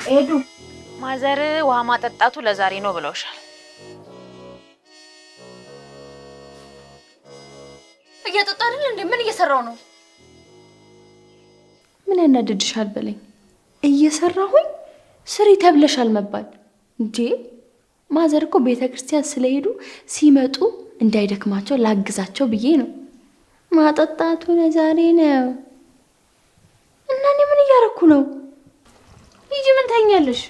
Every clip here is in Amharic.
ኤዱ ማዘር ውሃ ማጠጣቱ ለዛሬ ነው ብለውሻል። እያጠጣ አይደል እንዴ? ምን እየሰራው ነው? ምን ያናድድሻል በለኝ። እየሰራሁኝ ስሪ ተብለሻል መባል እንዴ? ማዘር እኮ ቤተክርስቲያን ስለሄዱ ሲመጡ እንዳይደክማቸው ላግዛቸው ብዬ ነው። ማጠጣቱ ለዛሬ ነው። እና እኔ ምን እያረኩ ነው? ሂጂ ምን ታኛለሽ?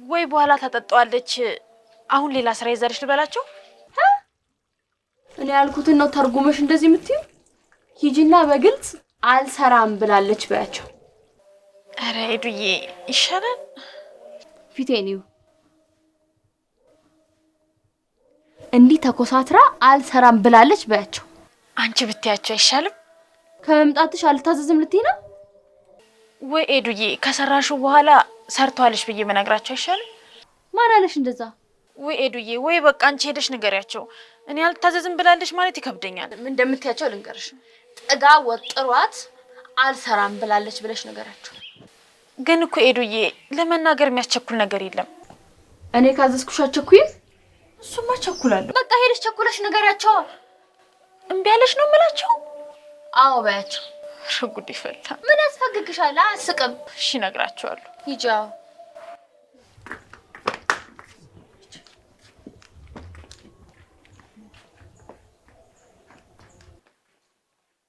ወይ በኋላ ታጠጣዋለች። አሁን ሌላ ስራ ይዘርሽ ልበላቸው? እኔ ያልኩትን ነው ተርጉመሽ እንደዚህ የምትይው? ሂጂና በግልጽ አልሰራም ብላለች በያቸው። አረ ኤዱዬ ይሻላል። ፊቴኒው እንዲህ ተኮሳትራ አልሰራም ብላለች በያቸው። አንቺ ብትያቸው አይሻልም? ከመምጣትሽ አልታዘዝም ልትይ ነው? ወይ ኤዱዬ ከሰራሹ በኋላ ሰርቷልሽ ብዬ መነግራቸው አይሻልም? ማን አለሽ እንደዛ? ወይ ኤዱዬ ወይ በቃ አንቺ ሄደሽ ንገሪያቸው። እኔ አልታዘዝም ብላለች ማለት ይከብደኛል። ምን እንደምትያቸው ልንገርሽ። ጥጋ ወጥሯት አልሰራም ብላለች ብለሽ ንገራቸው። ግን እኮ ኤዱዬ ለመናገር የሚያስቸኩል ነገር የለም። እኔ ካዘዝኩሽ አትቸኩይም? እሱማ ቸኩላለሁ። በቃ ሄደሽ ቸኩለሽ ንገሪያቸው። እምቢ ያለሽ ነው የምላቸው? አዎ በያቸው። ጉድ ይፈላ። ምን ያስፈግግሻል? አያስቅም። እሺ እነግራቸዋለሁ። ሂጂው።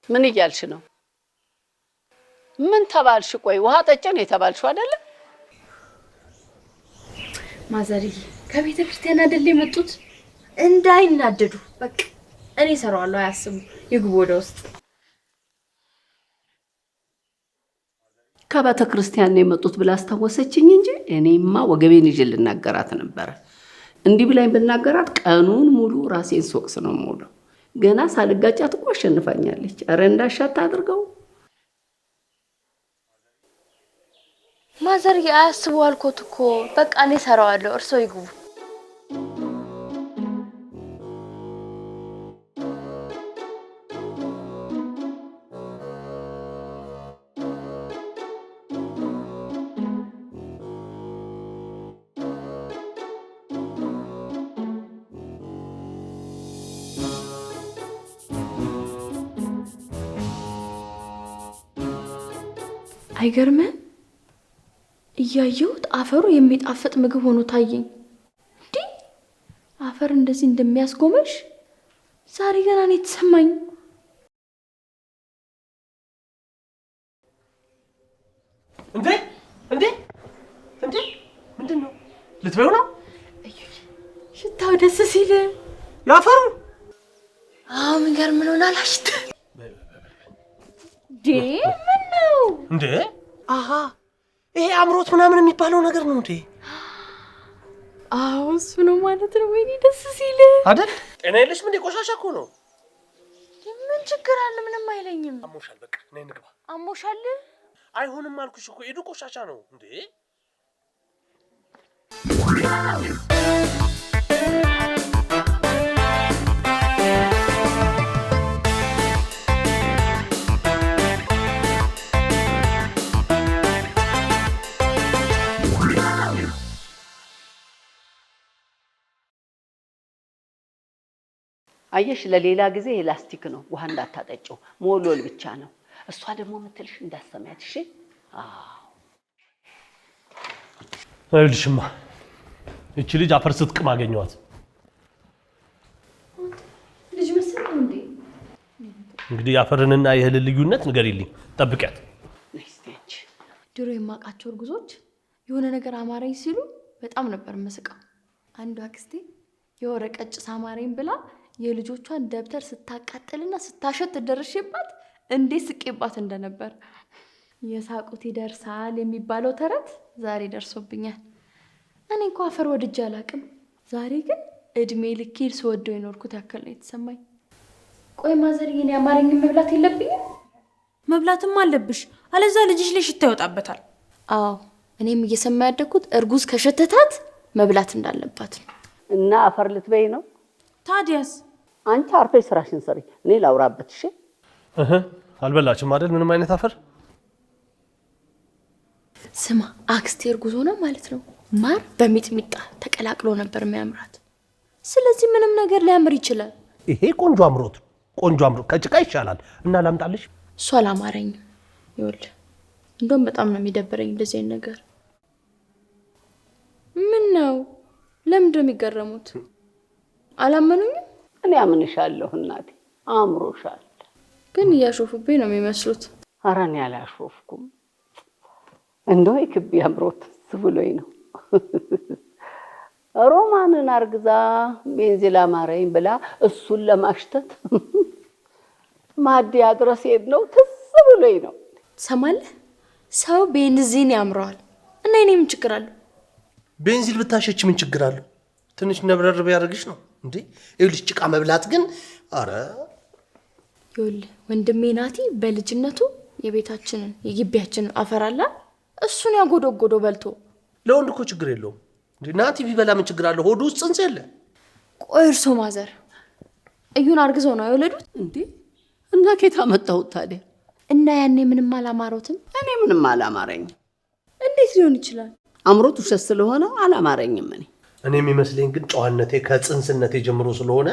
ምን እያልሽ ነው? ምን ተባልሽ? ቆይ ውሃ ጠጪ ነው የተባልሽው አይደለ? ማዘርዬ ከቤተ ክርስቲያን አይደል የመጡት? እንዳይናደዱ በቃ እኔ እሰራዋለሁ። አያስቡ። ይግቡ ወደ ውስጥ። ከቤተ ክርስቲያን ነው የመጡት ብላ አስታወሰችኝ እንጂ እኔማ ወገቤን ይዤ ልናገራት ነበረ። እንዲህ ብላኝ ብናገራት ቀኑን ሙሉ ራሴን ሶቅስ ነው የምውለው። ገና ሳልጋጫት እኮ አሸንፋኛለች። ኧረ እንዳሻት አድርገው። ማዘርዬ አያስቡ አልኮት እኮ በቃ እኔ እሰራዋለሁ። እርሶ ይግቡ። አይገርምም? እያየሁት አፈሩ የሚጣፍጥ ምግብ ሆኖ ታየኝ። እንዴ አፈር እንደዚህ እንደሚያስጎመሽ ዛሬ ገና ነው የተሰማኝ። እንዴ እንዴ እንዴ ምንድነው? ልትበይው ነው? ሽታው ደስ ሲል ያፈሩ። አዎ የሚገርም ነው። ናላሽት ዴ ምን ነው እንዴ? አሃ ይሄ አምሮት ምናምን የሚባለው ነገር ነው እንዴ? አዎ እሱ ነው ማለት ነው። ወይኔ ደስ ሲል አይደል? ጤና የለሽ ምን ቆሻሻ እኮ ነው። ምን ችግር አለ? ምንም አይለኝም። አሞሻል። በቃ ነይ እንግባ። አሞሻል? አይሆንም አልኩሽ እኮ ኤዱ ቆሻሻ ነው እንዴ? አየሽ ለሌላ ጊዜ ኤላስቲክ ነው፣ ውሃ እንዳታጠጪው ሞሎል ብቻ ነው። እሷ ደግሞ ምትልሽ እንዳሰማያት። እሺ አይልሽማ። እቺ ልጅ አፈር ስትቅም አገኘዋት። ልጅ መሰለኝ እንዴ? እንግዲህ አፈርንና የእህልን ልዩነት ንገሪልኝ። ጠብቂያት። ነስቲያች ድሮ የማውቃቸው እርጉዞች የሆነ ነገር አማረኝ ሲሉ በጣም ነበር መስቀው። አንዷ አክስቴ የወረቀጭ ሳማረኝ ብላ የልጆቿን ደብተር ስታቃጥልና ስታሸት ደርሼባት እንዴት ስቄባት እንደነበር። የሳቁት ይደርሳል የሚባለው ተረት ዛሬ ደርሶብኛል። እኔ እንኳን አፈር ወድጄ አላውቅም። ዛሬ ግን እድሜ ልኬን ስወደው የኖርኩት ያክል ነው የተሰማኝ። ቆይ ማዘርዬ እኔ አማረኝ መብላት የለብኝም? መብላትም አለብሽ፣ አለዛ ልጅሽ ላይ ሽታ ይወጣበታል። አዎ እኔም እየሰማ ያደግኩት እርጉዝ ከሸተታት መብላት እንዳለባት ነው። እና አፈር ልትበይ ነው? ታዲያስ? አንቺ አርፈሽ ስራሽን ስሪ፣ እኔ ላውራበት። እሺ አልበላችም አይደል? ምንም አይነት አፈር ስማ አክስቴ እርጉዝ ሆና ማለት ነው ማር በሚጥሚጣ ተቀላቅሎ ነበር የሚያምራት። ስለዚህ ምንም ነገር ሊያምር ይችላል። ይሄ ቆንጆ አምሮት ከጭቃ ይሻላል እና ላምጣልሽ። እሷ አላማረኝም። ይኸውልህ እንደውም በጣም ነው የሚደብረኝ እንደዚህ አይነት ነገር። ምን ነው ለምንድን ነው የሚገረሙት? አላመኑኝም? እኔ አምንሻለሁ እናቴ፣ አምሮሻል። ግን እያሾፉብኝ ነው የሚመስሉት። ኧረ እኔ አላሾፍኩም። እንደው የክቢ አምሮት ብሎኝ ነው። ሮማንን አርግዛ ቤንዚል አማረኝ ብላ እሱን ለማሽተት ማዲያ ድረስ ሄድ ነው ትዝ ብሎኝ ነው። ሰማለህ? ሰው ቤንዚን ያምረዋል እና እኔ ምን ችግር አለው? ቤንዚል ብታሸች ምን ችግር አለው? ትንሽ ነብረር ቢያደርግሽ ነው እንዴ? ይኸውልሽ ጭቃ መብላት ግን ኧረ ይኸውልህ ወንድሜ ናቲ በልጅነቱ የቤታችንን የግቢያችንን አፈራላ እሱን ያጎደጎዶ በልቶ። ለወንድ እኮ ችግር የለውም እንዴ? ናቲ ቢበላ ምን ችግር አለው? ሆዱ ውስጥ ጽንስ የለ። ቆይ እርሶ ማዘር እዩን አርግዘው ነው የወለዱት እንዴ? እና ከየት አመጣሁት ታዲያ? እና ያኔ ምንም አላማሮትም? እኔ ምንም አላማረኝም። እንዴት ሊሆን ይችላል? አምሮት ውሸት ስለሆነ አላማረኝም። እኔ የሚመስለኝ ግን ጨዋነቴ ከጽንስነቴ ጀምሮ ስለሆነ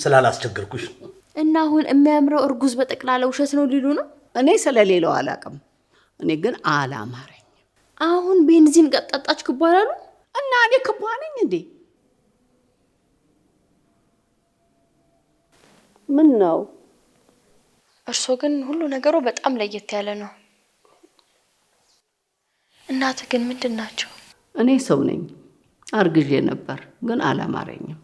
ስላላስቸገርኩሽ። እና አሁን የሚያምረው እርጉዝ በጠቅላላ ውሸት ነው ሊሉ ነው? እኔ ስለሌለው አላውቅም። እኔ ግን አላማረኝም። አሁን ቤንዚን ቀጣጣች ክባላሉ እና እኔ ክባ ነኝ እንዴ? ምን ነው? እርሶ ግን ሁሉ ነገሩ በጣም ለየት ያለ ነው። እናት ግን ምንድን ናቸው? እኔ ሰው ነኝ። አርግዤ ነበር ግን አላማረኝም።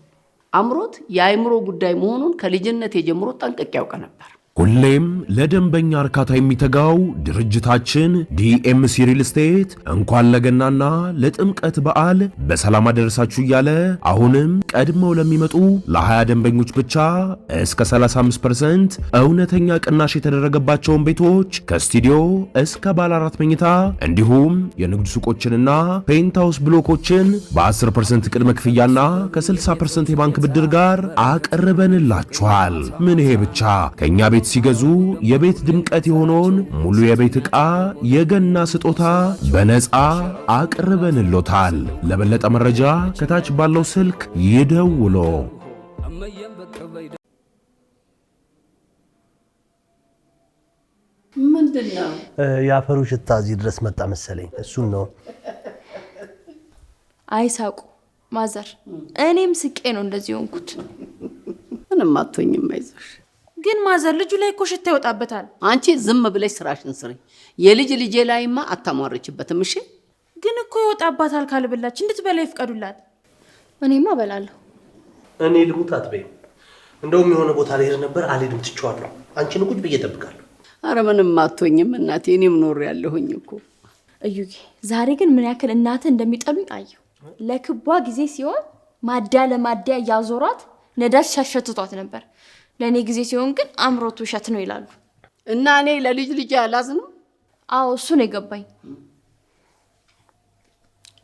አምሮት የአይምሮ ጉዳይ መሆኑን ከልጅነት ጀምሮ ጠንቅቄ ያውቅ ነበር። ሁሌም ለደንበኛ እርካታ የሚተጋው ድርጅታችን ዲኤምሲ ሪል ስቴት እንኳን ለገናና ለጥምቀት በዓል በሰላም አደረሳችሁ እያለ አሁንም ቀድመው ለሚመጡ ለ20 ደንበኞች ብቻ እስከ 35% እውነተኛ ቅናሽ የተደረገባቸውን ቤቶች ከስቱዲዮ እስከ ባለ 4 መኝታ እንዲሁም የንግድ ሱቆችንና ፔንታውስ ብሎኮችን በ10% ቅድመ ክፍያና ከ60% የባንክ ብድር ጋር አቀርበንላችኋል። ምን ይሄ ብቻ ከኛ ቤት ሲገዙ የቤት ድምቀት የሆነውን ሙሉ የቤት ዕቃ የገና ስጦታ በነፃ አቅርበንሎታል። ለበለጠ መረጃ ከታች ባለው ስልክ ይደውሉ። ምንድነው? የአፈሩ ሽታ እዚህ ድረስ መጣ መሰለኝ። እሱን ነው። አይሳቁ ማዘር፣ እኔም ስቄ ነው እንደዚህ ሆንኩት። ምንም አትሆኝም፣ አይዞሽ። ግን ማዘር ልጁ ላይ እኮ ሽታ ይወጣበታል። አንቺ ዝም ብለሽ ስራሽን ስሪ። የልጅ ልጄ ላይማ አታሟርችበትም። እሺ? ግን እኮ ይወጣባታል። ካልበላች እንድትበላ ይፍቀዱላት። እኔማ እበላለሁ። እኔ ልሙት አትበይም። እንደውም የሆነ ቦታ ላይ ሄድ ነበር አልሄድም፣ ትቼዋለሁ። አንቺን ቁጭ ብዬ እጠብቃለሁ። ኧረ ምንም አትሆኝም እናቴ፣ እኔም ኖሬያለሁኝ እኮ። እዩዬ ዛሬ ግን ምን ያክል እናትህ እንደሚጠሉኝ አየሁ። ለክቧ ጊዜ ሲሆን ማዲያ ለማዲያ እያዞሯት ነዳጅ ሲያሸትቷት ነበር። ለእኔ ጊዜ ሲሆን ግን አምሮት ውሸት ነው ይላሉ። እና እኔ ለልጅ ልጅ አላዝንም? አዎ እሱ ነው የገባኝ።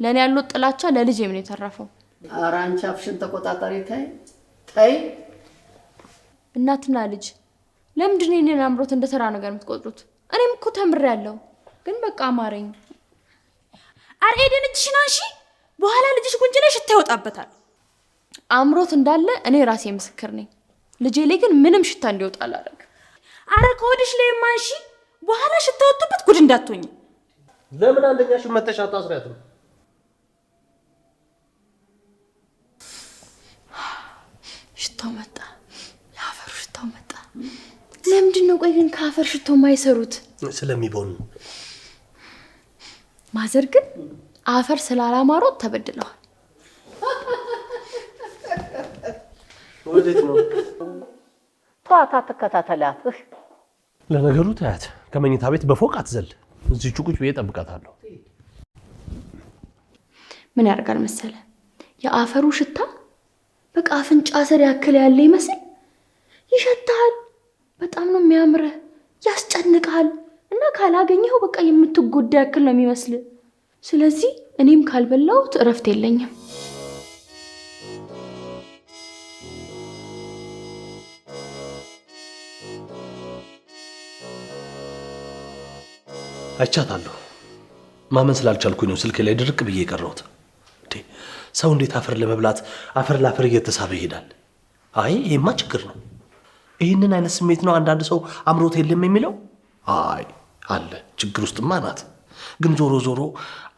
ለእኔ ያለው ጥላቻ ለልጅ ምን የተረፈው? ኧረ አንቺ አፍሽን ተቆጣጣሪ። ተይ። እናትና ልጅ ለምንድን ነው እኔን አምሮት እንደ ተራ ነገር የምትቆጥሩት? እኔም እኮ ተምሬያለሁ፣ ግን በቃ አማረኝ። አረ ኤደን እጅሽን አንሺ፣ በኋላ ልጅሽ ጉንጭ ላይ ሽታ ይወጣበታል። አምሮት እንዳለ እኔ ራሴ ምስክር ነኝ። ልጄ ላይ ግን ምንም ሽታ እንዲወጣ አላደርግ። አረ ከወዲሽ ላይ ማንሺ፣ በኋላ ሽታ ወጥቶበት ጉድ እንዳትሆኝ። ለምን አንደኛሽን መተሽ አታስሪያትም? ሽታው መጣ፣ የአፈሩ ሽታው መጣ። ለምንድን ነው ቆይ ግን ከአፈር ሽቶ የማይሰሩት? ስለሚቦን። ማዘር ግን አፈር ስላላማሮት ተበድለዋል። ወዴት ነው? ተዋት፣ አትከታተላት። ለነገሩ ታያት፣ ከመኝታ ቤት በፎቅ አትዘል። እዚህቹ ቁጭ ብዬ እጠብቃታለሁ። ምን ያደርጋል መሰለ፣ የአፈሩ ሽታ በቃ አፍንጫ ስር ያክል ያለ ይመስል ይሸታል። በጣም ነው የሚያምርህ፣ ያስጨንቃል እና ካላገኘው በቃ የምትጎዳ ያክል ነው የሚመስል። ስለዚህ እኔም ካልበላሁት እረፍት የለኝም። አይቻታለሁ። ማመን ስላልቻልኩኝ ነው ስልክ ላይ ድርቅ ብዬ የቀረሁት። ሰው እንዴት አፈር ለመብላት አፈር ላፈር እየተሳበ ይሄዳል? አይ ይሄማ ችግር ነው። ይህንን አይነት ስሜት ነው አንዳንድ ሰው አምሮት የለም የሚለው። አይ አለ፣ ችግር ውስጥማ ናት። ግን ዞሮ ዞሮ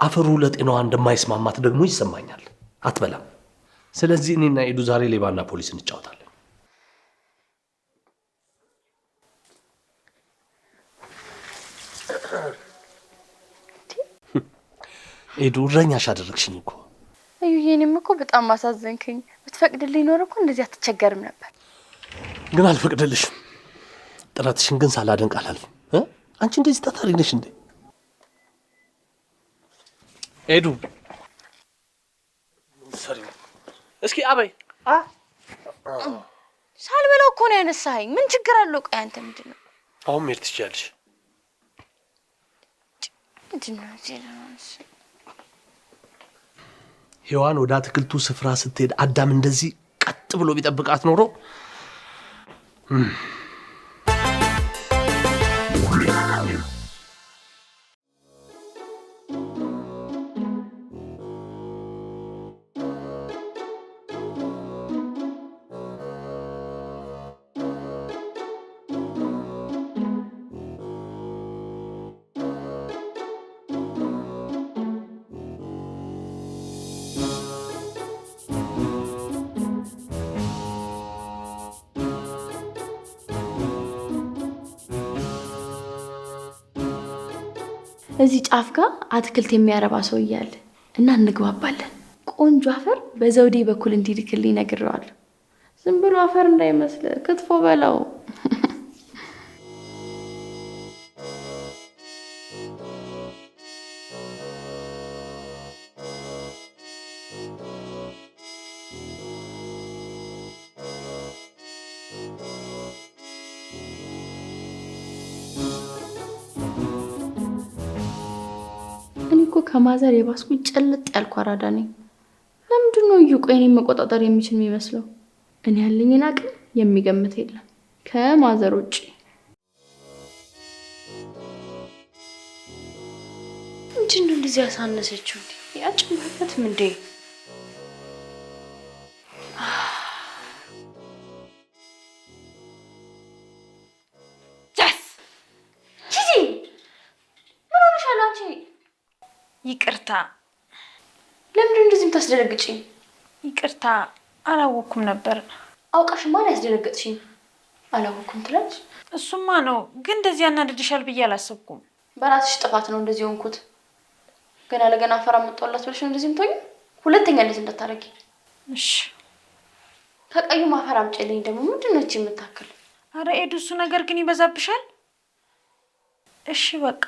አፈሩ ለጤናዋ እንደማይስማማት ደግሞ ይሰማኛል። አትበላም። ስለዚህ እኔና ኤዱ ዛሬ ሌባና ፖሊስ እንጫወታለን። ኤዱ እረኛሽ አደረግሽኝ እኮ። እዩዬ፣ እኔም እኮ በጣም አሳዘንከኝ። ብትፈቅድልኝ ኖር እኮ እንደዚህ አትቸገርም ነበር። ግን አልፈቅድልሽም። ጥረትሽን ግን ሳላደንቅ አላልፍም። አንቺ እንደዚህ ታታሪ ነሽ እንዴ? ኤዱ እስኪ አበይ ሳልበላው እኮ ነው ያነሳኸኝ። ምን ችግር አለው? ቆይ አንተ ምንድን ነው አሁን መሄድ ትችያለሽ። ሔዋን ወደ አትክልቱ ስፍራ ስትሄድ አዳም እንደዚህ ቀጥ ብሎ ቢጠብቃት ኖሮ እዚህ ጫፍ ጋር አትክልት የሚያረባ ሰው እያለ እና እንግባባለን። ቆንጆ አፈር በዘውዴ በኩል እንዲልክልኝ ነግሬዋለሁ። ዝም ብሎ አፈር እንዳይመስል ክትፎ በላው። ከማዘር የባስኩኝ ጨልጥ ያልኩ አራዳ ነኝ። ለምንድን ነው እዩ ቆይ እኔን መቆጣጠር የሚችል የሚመስለው? እኔ ያለኝን አቅም የሚገምት የለም ከማዘር ውጪ። ምንድን ነው እንደዚህ ያሳነሰችው? ያጭማለትም እንዴ? ይቅርታ። ለምንድን እንደዚህ የምታስደነግጪኝ? ይቅርታ አላወኩም ነበር። አውቃሽ ማን ያስደነገጥሽኝ? አላወኩም ትላለች። እሱማ ነው፣ ግን እንደዚህ ያናድድሻል ብዬ አላሰብኩም። በራስሽ ጥፋት ነው እንደዚህ ሆንኩት። ገና ለገና አፈራ መጣላት ብለሽ ነው እንደዚህ የምትሆኚ። ሁለተኛ እንደዚህ እንዳታረጊ እሺ። ከቀዩ ማፈር አምጪልኝ። ደግሞ ምንድን ነው እቺ የምታክል? አረ ኤዱ፣ እሱ ነገር ግን ይበዛብሻል። እሺ በቃ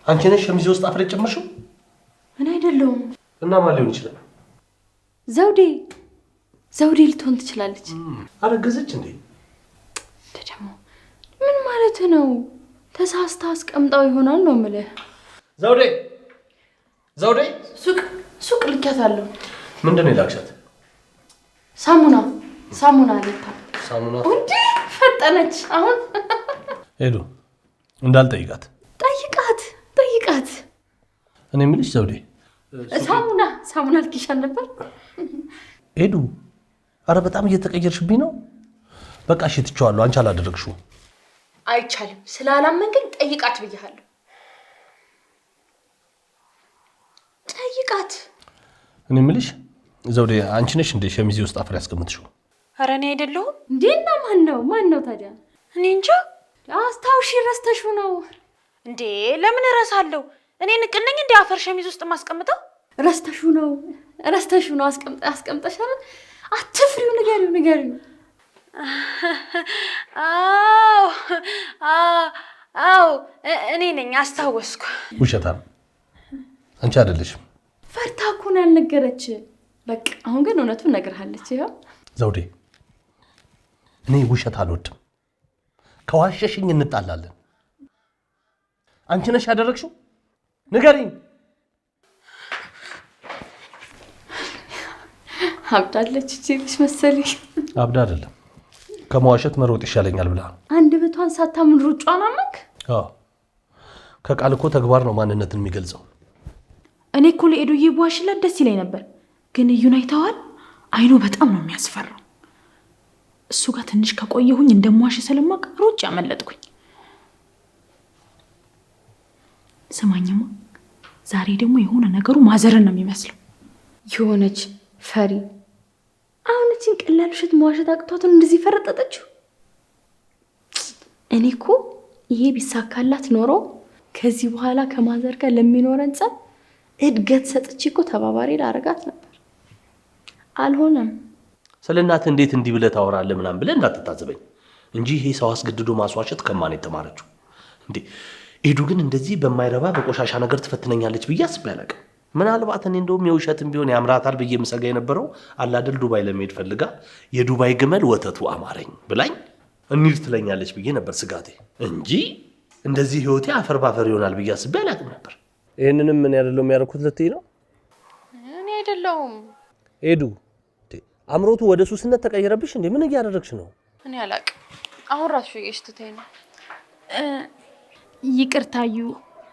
አንቺ ነሽ ሸሚዜ ውስጥ አፈር የጨመርሽው? ምን አይደለሁም። እና ማን ሊሆን ይችላል? ዘውዴ ልትሆን ትችላለች። አረገዘች እንዴ? ደግሞ ምን ማለት ነው? ተሳስታ አስቀምጣው ይሆናል ነው የምልህ። ዘውዴ ሱቅ ልኪያታለሁ። ምንድን ነው የላክሻት? ሳሙና ልታ። ሳሙና እንዴ ፈጠነች። አሁን ሄዱ እንዳልጠይቃት ጠይቃት። እኔ የምልሽ ዘውዴ ሳሙና ልኪሻል ነበር። ሄዱ አረ በጣም እየተቀየርሽብኝ ነው። በቃ እሺ ትቼዋለሁ። አንቺ አላደረግሽውም። አይቻልም ስላላመን ግን ጠይቃት ብያለሁ። ጠይቃት። እኔ የምልሽ ዘውዴ አንቺ ነሽ እንደ ሸሚዜ ውስጥ አፈር ያስቀምጥሽው? ኧረ እኔ አይደለሁም። እንዴና ማን ነው ታዲያ? እኔ እንጃ። አስታውሺ፣ ረስተሽው ነው እንዴ? ለምን እረሳለሁ? እኔ ንቅል ነኝ እንዴ አፈር ሸሚዝ ውስጥ ማስቀምጠው? ረስተሽው ነው። አስቀምጠሻል። አትፍሪው፣ ንገሪው። አዎ እኔ ነኝ፣ አስታወስኩ። ውሸታም አንቺ አይደለሽም። ፈርታ እኮ ነው ያልነገረች። በቃ አሁን ግን እውነቱን ነግርሃለች። ይኸው ዘውዴ፣ እኔ ውሸት አልወድም። ከዋሸሽኝ እንጣላለን። አንቺ ነሽ ያደረግሽው? ንገሪኝ። አብዳለች እቺ ልጅ መሰለኝ። አብዳ አይደለም፣ ከመዋሸት መሮጥ ይሻለኛል ብላ አንድ በቷን ሳታምን ሩጫን አመክ። አዎ፣ ከቃል እኮ ተግባር ነው ማንነትን የሚገልጸው። እኔ እኮ ለኤዱዬ በዋሽላት ደስ ይለኝ ነበር፣ ግን እዩን አይተዋል? አይኑ በጣም ነው የሚያስፈራው። እሱ ጋር ትንሽ ከቆየሁኝ እንደማዋሽ ስለማቅ ሩጭ ያመለጥኩኝ። ስማኝማ፣ ዛሬ ደግሞ የሆነ ነገሩ ማዘርን ነው የሚመስለው። የሆነች ፈሪ አሁን እቺን ቀላል ውሸት መዋሸት አቅቷትን እንደዚህ ፈረጠጠችው። እኔ እኮ ይሄ ቢሳካላት ኖሮ ከዚህ በኋላ ከማዘር ጋር ለሚኖረን ጸብ እድገት ሰጥቼ እኮ ተባባሪ ላረጋት ነበር። አልሆነም። ስለ እናትህ እንዴት እንዲህ ብለህ ታወራለህ ምናምን ብለህ እንዳትታዘበኝ እንጂ ይሄ ሰው አስገድዶ ማስዋሸት ከማን የተማረችው እንዴ? ኤዱ ግን እንደዚህ በማይረባ በቆሻሻ ነገር ትፈትነኛለች ብዬ አስቤ አላውቅም። ምናልባት እኔ እንደውም የውሸትም ቢሆን ያምራታል ብዬ ምሰጋ የነበረው አላደል ዱባይ ለመሄድ ፈልጋ የዱባይ ግመል ወተቱ አማረኝ ብላኝ እንሂድ ትለኛለች ብዬ ነበር ስጋቴ እንጂ እንደዚህ ህይወቴ አፈር ባፈር ይሆናል ብዬ አስቤ አላውቅም ነበር። ይሄንንም ምን ያደለው የሚያደርኩት ልትይ ነው? እኔ አይደለሁም። ኤዱ አምሮቱ ወደ ሱስነት ተቀየረብሽ እንዴ? ምን እያደረግሽ ነው? እኔ አላውቅም። አሁን ራሱ እየሽተተኝ ነው። ይቅርታዩ፣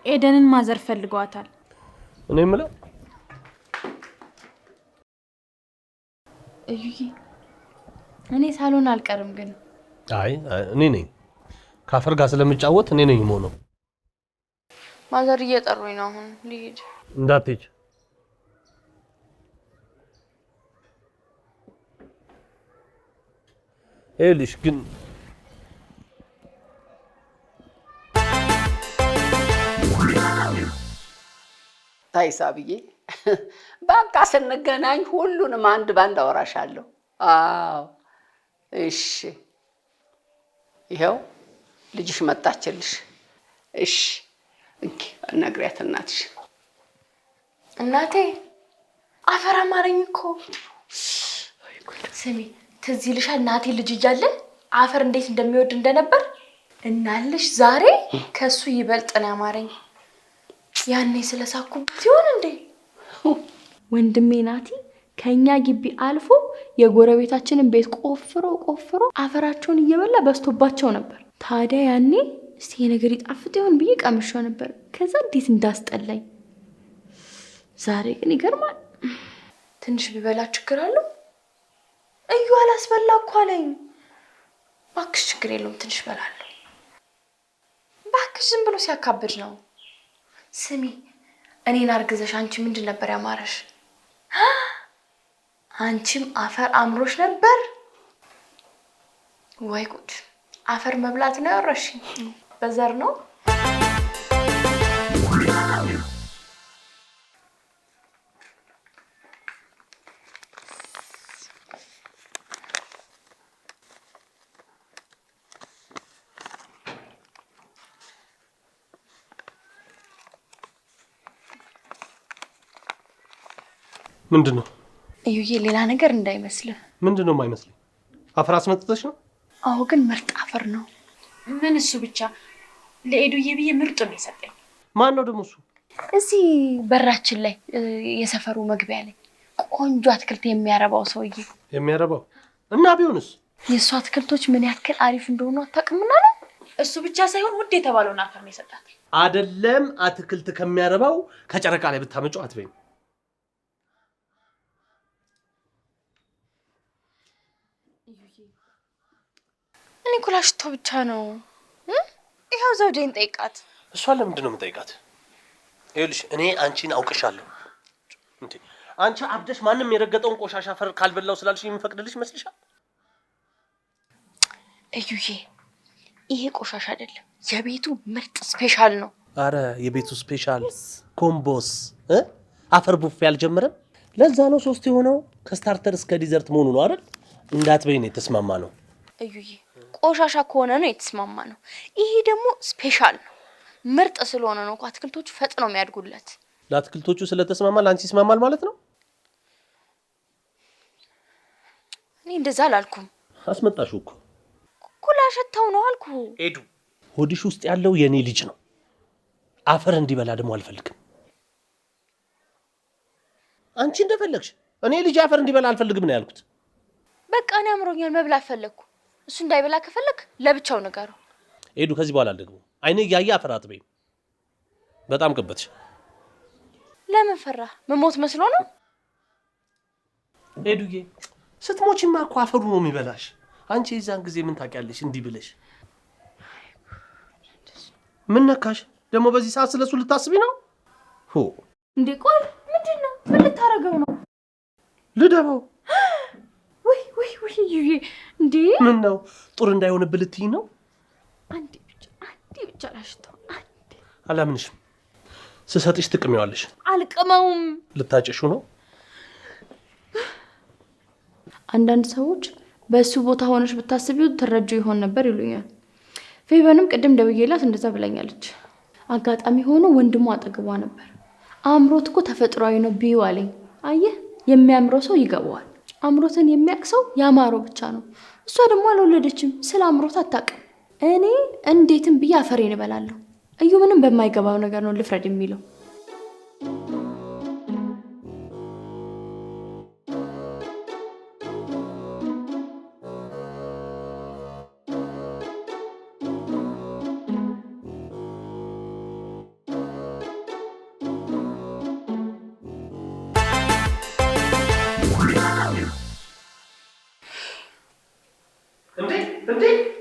ኤደንን ማዘር ፈልገዋታል። እኔ የምለው እዩዬ፣ እኔ ሳሎን አልቀርም ግን። አይ እኔ ነኝ ካፈር ጋር ስለምጫወት እኔ ነኝ የምሆነው። ማዘር እየጠሩኝ ነው። አሁን ልሂድ። እንዳትሄጂ። ይኸውልሽ ግን ታይሳብዬ በቃ ስንገናኝ ሁሉንም አንድ ባንድ አወራሻለሁ። አዎ እሺ፣ ይኸው ልጅሽ መጣችልሽ። እሺ እንኪ ነግሪያት እናትሽ። እናቴ አፈር አማረኝ እኮ። ስሚ ትዝ ይልሻል እናቴ ልጅ እያለ አፈር እንዴት እንደሚወድ እንደነበር እናልሽ። ዛሬ ከሱ ይበልጥ ነው ያማረኝ። ያኔ ስለሳኩበት ይሆን እንዴ? ወንድሜ ናቲ ከኛ ግቢ አልፎ የጎረቤታችንን ቤት ቆፍሮ አፈራቸውን እየበላ በስቶባቸው ነበር። ታዲያ ያኔ እስቲ ነገር ይጣፍጥ ይሆን ብዬ ቀምሼው ነበር። ከዛ እንዴት እንዳስጠላኝ። ዛሬ ግን ይገርማል። ትንሽ ቢበላ ችግር አለው? እዩ አላስበላ እኮ አለኝ። እባክሽ ችግር የለውም ትንሽ በላለሁ። እባክሽ ዝም ብሎ ሲያካብድ ነው። ስሚ እኔን አርግዘሽ አንቺ ምንድን ነበር ያማረሽ? አንቺም አፈር አምሮሽ ነበር? ወይ ጉድ! አፈር መብላት ነው ያወራሽኝ? በዘር ነው? ምንድን ነው? እዩዬ ሌላ ነገር እንዳይመስልህ። ምንድን ነው የማይመስለኝ? አፈር አስመጥተሽ ነው? አዎ ግን ምርጥ አፈር ነው። ምን እሱ ብቻ ለኤዱዬ ብዬ ምርጡ ነው የሰጠኝ። ማን ነው ደግሞ እሱ? እዚህ በራችን ላይ የሰፈሩ መግቢያ ላይ ቆንጆ አትክልት የሚያረባው ሰውዬ። የሚያረባው? እና ቢሆንስ? የእሱ አትክልቶች ምን ያክል አሪፍ እንደሆኑ አታውቅምና ነው። እሱ ብቻ ሳይሆን ውድ የተባለውን አፈር ነው የሰጣት። አይደለም አትክልት ከሚያረባው ከጨረቃ ላይ ብታመጪው አትበይም። እኔ እኮ ላሽቶ ብቻ ነው። ይኸው ዘውዴን ጠይቃት። እሷን ለምንድን ነው የምጠይቃት? ይኸውልሽ እኔ አንቺን አውቅሻለሁ። እንዴ አንቺ አብደሽ ማንም የረገጠውን ቆሻሻ አፈር ካልበላው ስላልሽ የምፈቅድልሽ ይመስልሻል? እዩዬ ይሄ ቆሻሻ አይደለም፣ የቤቱ ምርጥ ስፔሻል ነው። አረ የቤቱ ስፔሻል ኮምቦስ አፈር ቡፌ አልጀመረም። ለዛ ነው 3 የሆነው ከስታርተር እስከ ዲዘርት መሆኑ ነው አይደል? እንዳትበይ ነው የተስማማ ነው። እዩዬ ቆሻሻ ከሆነ ነው የተስማማ ነው። ይሄ ደግሞ ስፔሻል ነው። ምርጥ ስለሆነ ነው እኮ አትክልቶቹ ፈጥነው የሚያድጉለት። ለአትክልቶቹ ስለተስማማ ለአንቺ ይስማማል ማለት ነው? እኔ እንደዛ አላልኩም። አስመጣሽው እኮ ላሸተው ነው አልኩ። ኤዱ ሆድሽ ውስጥ ያለው የኔ ልጅ ነው። አፈር እንዲበላ ደግሞ አልፈልግም። አንቺ እንደፈለግሽ፣ እኔ ልጅ አፈር እንዲበላ አልፈልግም ነው ያልኩት። በቃ እኔ አምሮኛል፣ መብላት ፈለግኩ። እሱ እንዳይበላ ከፈለግ ለብቻው ንገረው። ኤዱ ከዚህ በኋላ አልደግሞ አይኔ እያየ አፈር አትበይም። በጣም ቅበትሽ። ለምን ፈራ? መሞት መስሎ ነው? ኤዱዬ ስትሞቺማ እኮ አፈሩ ነው የሚበላሽ። አንቺ የዛን ጊዜ ምን ታውቂያለሽ? እንዲህ ብለሽ ምን ነካሽ ደግሞ? በዚህ ሰዓት ስለሱ ልታስቢ ነው? ሆ እንዴ ቆይ ምንድን ነው? ምን ልታረገው ነው? ልደበው። ወይ እንዴ ምን ነው ጡር እንዳይሆንብህ ልትይኝ ነው? አንዴ ብቻ ላሽተው። አንዴ አላምንሽም። ስሰጥሽ ትቅሚዋለሽ። አልቅመውም። ልታጭሹ ነው? አንዳንድ ሰዎች በእሱ ቦታ ሆነሽ ብታስቢው ትረጁ ይሆን ነበር ይሉኛል። ፌበንም ቅድም ደውዬላት እንደዛ ብላኛለች። አጋጣሚ ሆኖ ወንድሙ አጠገቧ ነበር። አእምሮት እኮ ተፈጥሯዊ ነው ቢዩ አለኝ። አየህ የሚያምረው ሰው ይገባዋል። አእምሮትን የሚያውቅ ሰው ያማረው ብቻ ነው። እሷ ደግሞ አልወለደችም፣ ስለ አእምሮት አታውቅም። እኔ እንዴትም ብዬ አፈሬን እበላለሁ። እዩ ምንም በማይገባው ነገር ነው ልፍረድ የሚለው።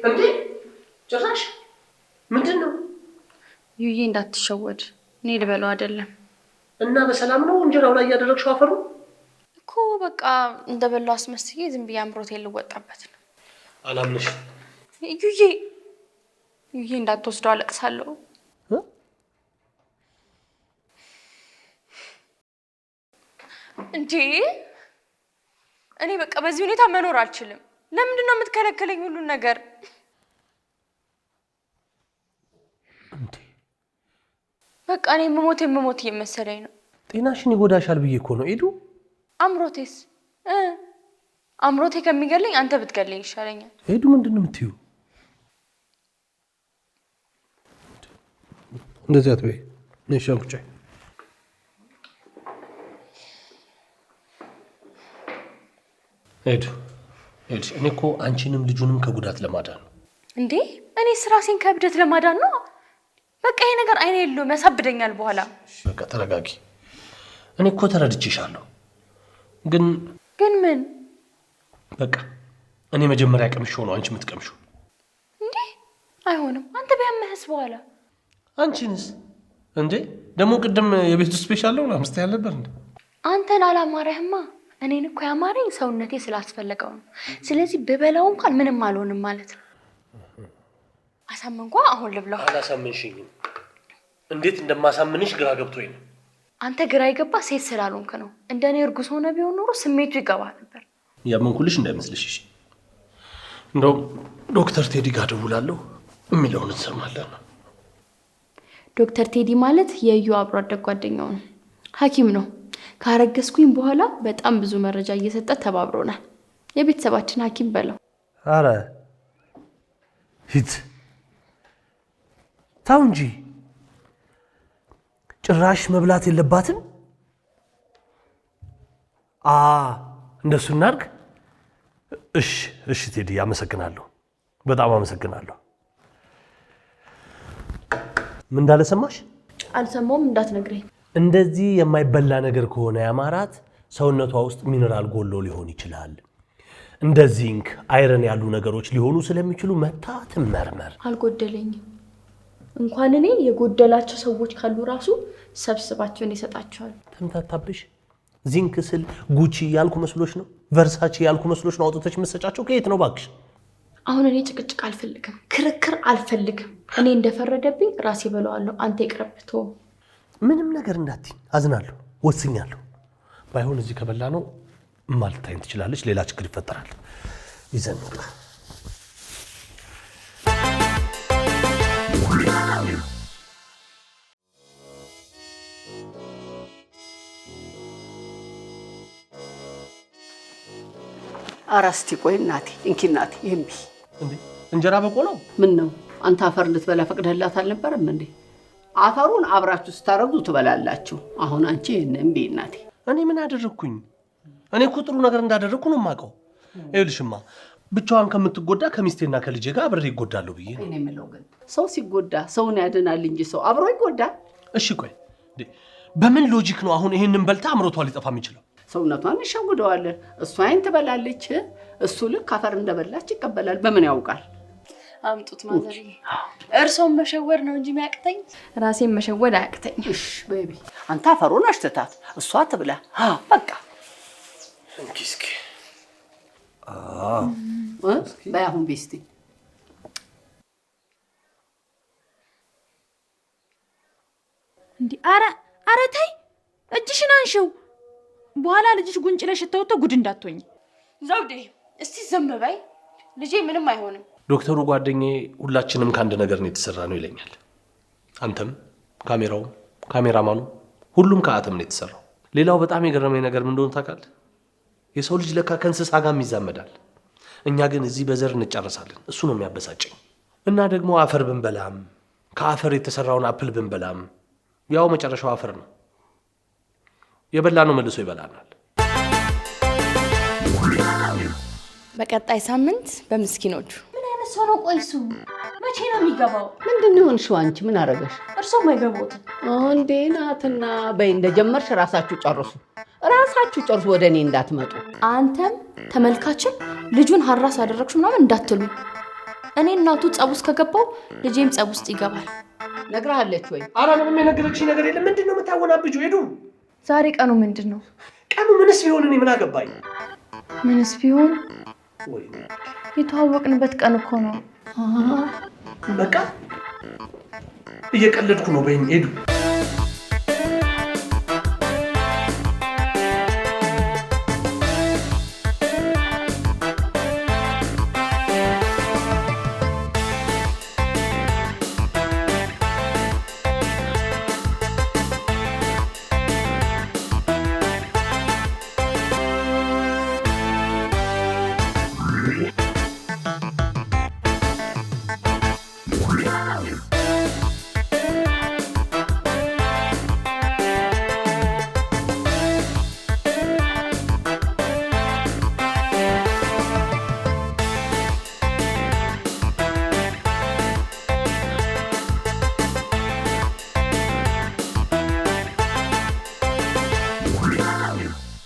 እንዴ ጭራሽ ምንድን ነው? ዩዬ እንዳትሸወድ፣ እኔ ልበለው አይደለም። እና በሰላም ነው እንጀራው ላይ ያደረግሽው አፈሩ? እኮ በቃ እንደበላው አስመስዬ ዝም ብዬ አምሮቴን ልወጣበት ነው። አላምንሽ። ዩዬ እንዳትወስደው አለቅሳለሁ። እንዴ እኔ በቃ በዚህ ሁኔታ መኖር አልችልም። ለምንድን ነው የምትከለከለኝ ሁሉን ነገር? እንዴ በቃ እኔ የምሞት እየመሰለኝ ነው። ጤናሽን ይጎዳሻል ብዬ እኮ ነው ኤዱ። አምሮቴስ አምሮቴ ከሚገለኝ አንተ ብትገለኝ ይሻለኛል። ኤዱ ምንድን ነው የምትይው? እንደዚህ አትበይ። ነሽ አንኩቻ። ኤዱ እኔ እኮ አንቺንም ልጁንም ከጉዳት ለማዳን ነው። እንዴ እኔ ራሴን ከብደት ለማዳን ነው። በቃ ይሄ ነገር አይኔ የለውም ያሳብደኛል በኋላ። በቃ ተረጋጊ። እኔ እኮ ተረድቼሻለሁ። ግን ምን? በቃ እኔ መጀመሪያ ቀምሼው ነው አንቺ የምትቀምሺው። እንዴ አይሆንም። አንተ ቢያመህስ በኋላ አንቺንስ? እንዴ ደግሞ ቅድም የቤቱ ስፔሻል ነው አምስት ያለበት እንዴ? አንተን አላማረህማ። እኔን እኮ ያማረኝ ሰውነቴ ስላስፈለገው ነው። ስለዚህ ብበላው እንኳን ምንም አልሆንም ማለት ነው። አሳመንኳ። አሁን ልብላው። አላሳመንሽኝም። እንዴት እንደማሳምንሽ ግራ ገብቶኝ ነው። አንተ ግራ የገባ ሴት ስላልሆንክ ነው። እንደኔ እርጉዝ ሆነ ቢሆን ኖሮ ስሜቱ ይገባ ነበር። ያመንኩልሽ እንዳይመስልሽ። እሺ እንደው ዶክተር ቴዲ ጋር ደውላለሁ፣ የሚለውን እንሰማለን። ዶክተር ቴዲ ማለት የዩ አብሮ አደግ ጓደኛው ነው። ሐኪም ነው። ካረገዝኩኝ በኋላ በጣም ብዙ መረጃ እየሰጠ ተባብሮናል። የቤተሰባችን ሐኪም በለው። አረ ሂድ ታው እንጂ ጭራሽ መብላት የለባትም። እንደሱ እናድርግ። እሺ ቴዲ አመሰግናለሁ፣ በጣም አመሰግናለሁ። ምን እንዳለ ሰማሽ? አልሰማውም፣ እንዳትነግረኝ። እንደዚህ የማይበላ ነገር ከሆነ ያማራት ሰውነቷ ውስጥ ሚነራል ጎሎ ሊሆን ይችላል። እንደ ዚንክ፣ አይረን ያሉ ነገሮች ሊሆኑ ስለሚችሉ መታ ትመርመር። አልጎደለኝም። እንኳን እኔ የጎደላቸው ሰዎች ካሉ ራሱ ሰብስባቸውን ይሰጣቸዋል። ተምታታብሽ። ዚንክ ስል ጉቺ ያልኩ መስሎሽ ነው? ቨርሳቺ ያልኩ መስሎሽ ነው አውጥተሽ መሰጫቸው? ከየት ነው ባክሽ? አሁን እኔ ጭቅጭቅ አልፈልግም፣ ክርክር አልፈልግም። እኔ እንደፈረደብኝ ራሴ በለዋለሁ። አንተ ይቅርብቶ። ምንም ነገር እንዳትይ፣ አዝናለሁ፣ ወስኛለሁ። ባይሆን እዚህ ከበላ ነው ማልታይን ትችላለች፣ ሌላ ችግር ይፈጠራል። ይዘን ነው አራስቲ ቆይ እናቴ እንኪ እናቴ ይምቢ እንዴ እንጀራ በቆለው ምን ነው አንተ አፈር ልትበላ ፈቅደህላት አልነበረም እንዴ? አፈሩን አብራችሁ ስታረጉ ትበላላችሁ። አሁን አንቺ እምቢ እናቴ። እኔ ምን አደረኩኝ? እኔ እኮ ጥሩ ነገር እንዳደረኩ ነው የማውቀው። ይኸውልሽማ ብቻዋን ከምትጎዳ ከሚስቴና ከልጄ ጋር አብሬ ይጎዳለሁ ብዬ ነው። እኔ የምለው ግን ሰው ሲጎዳ ሰውን ያድናል እንጂ ሰው አብሮ ይጎዳል? እሺ ቆይ በምን ሎጂክ ነው አሁን ይሄንን በልታ አምሮቷ ሊጠፋ የሚችለው? ሰውነቷን ይሸውደዋለን። እሷ አይን ትበላለች፣ እሱ ልክ አፈር እንደበላች ይቀበላል። በምን ያውቃል? አምጡት ማዘሪ። እርሶን መሸወድ ነው እንጂ የሚያቅተኝ ራሴን መሸወድ አያቅተኝ። እሺ ቤቢ አንተ አፈሩን አሽተታት እሷ ትብላ። በቃ እንኪስኪ በያሁን ቤስቲ እንዴ! አረ ተይ እጅሽን አንሺው። በኋላ ልጅሽ ጉንጭ ላይ ሽታውቶ ጉድ እንዳትሆኝ። ዘውዴ እስቲ ዝም በይ። ልጄ ምንም አይሆንም። ዶክተሩ ጓደኛዬ ሁላችንም ከአንድ ነገር ነው የተሰራ ነው ይለኛል። አንተም፣ ካሜራውም፣ ካሜራማኑ ሁሉም ከአተም ነው የተሰራው። ሌላው በጣም የገረመኝ ነገር ምን እንደሆነ ታውቃለህ? የሰው ልጅ ለካ ከእንስሳ ጋር ይዛመዳል። እኛ ግን እዚህ በዘር እንጨርሳለን። እሱ ነው የሚያበሳጨኝ። እና ደግሞ አፈር ብንበላም ከአፈር የተሰራውን አፕል ብንበላም ያው መጨረሻው አፈር ነው። የበላ ነው መልሶ ይበላናል። በቀጣይ ሳምንት በምስኪኖቹ። ምን አይነት ሰው ነው? ቆይሱ መቼ ነው የሚገባው? ምንድን ነው የሆንሽው አንቺ? ምን አረገሽ? እርሶም አይገባውትም እንዴ? ናትና በይ እንደጀመርሽ ራሳችሁ ጨርሱ፣ ራሳችሁ ጨርሱ። ወደ እኔ እንዳትመጡ። አንተም ተመልካችን ልጁን ሀራስ አደረግሽ ምናምን እንዳትሉ። እኔ እናቱ ጸብ ውስጥ ከገባው ልጄም ጸብ ውስጥ ይገባል። ነግራለች ወይ? ኧረ ምንም የነገረችኝ ነገር የለም። ምንድን ነው የምታወናብጂው? ሄዱ ዛሬ ቀኑ ምንድን ነው? ቀኑ ምንስ ቢሆን እኔ ምን አገባኝ? ምንስ ቢሆን ወይ የተዋወቅንበት ቀን እኮ ነው። በቃ እየቀለድኩ ነው። በይኝ ሄዱ።